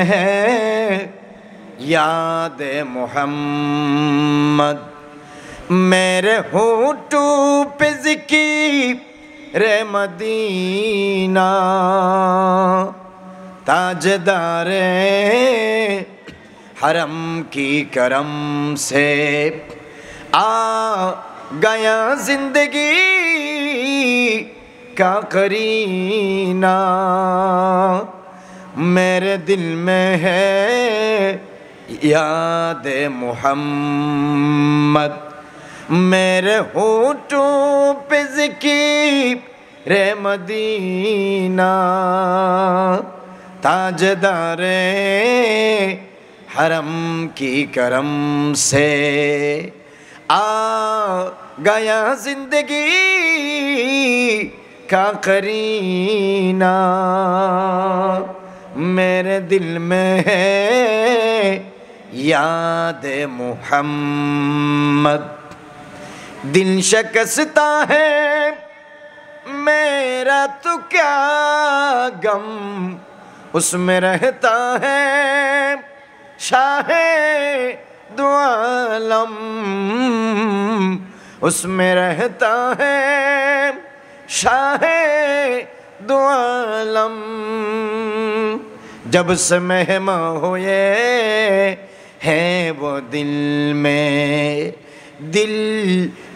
है याद मोहम्मद, मेरे होठों पे ज़िक्र मदीना, ताजदारे हरम की करम से आ गया जिंदगी का करीना। मेरे दिल में है याद मोहम्मद, मेरे होठों पे ज़िक्र मदीना, ताजदारे हरम की करम से आ गया जिंदगी का करीना। मेरे दिल में है याद मोहम्मद, दिल शिकस्ता है मेरा तो क्या गम, उसमें रहता है शाहे दो आलम, उसमें रहता है शाहे दो आलम। जब से मेहमा हुए हैं वो दिल में, दिल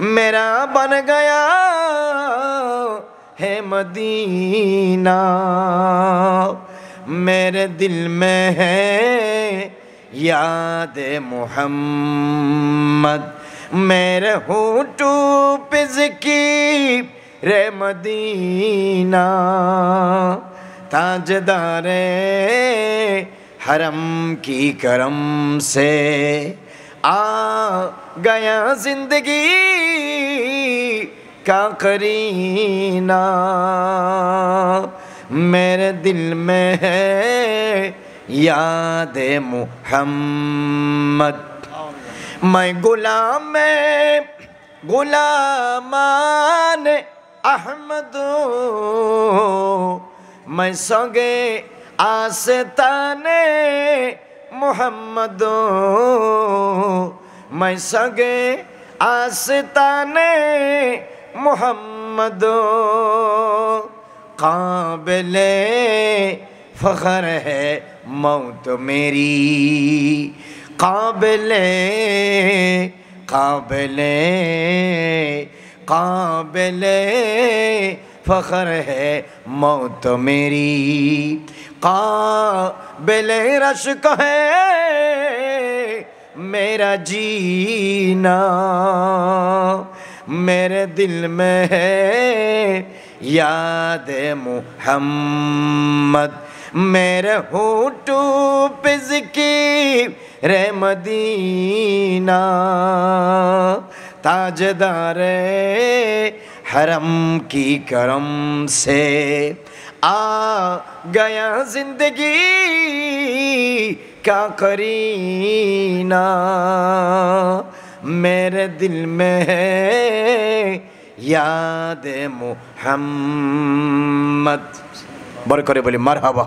मेरा बन गया है मदीना। मेरे दिल में है याद मोहम्मद, मेरे होठों पे ज़िक्र मदीना, ताजदारे हरम की करम से आ गया जिंदगी का करीना। मेरे दिल में है याद मोहम्मद, मैं गुलाम में गुलामान अहमद, मैं संगे आस्ताने मोहम्मद, मैं संगे आस्ताने मोहम्मद। काबिले फ़ख्र है मौत मेरी, काबिले काबिले काबिले फ़ख्र है मौत मेरी, काबिले रश्क है मेरा जीना। मेरे दिल में है याद मोहम्मद, मेरे होठों पे ज़िक्र मदीना, ताजदारे हरम की करम से आ गया जिंदगी का करीना। मेरे दिल में है याद मोहम्मद। बड़ करे बोले मरहबा।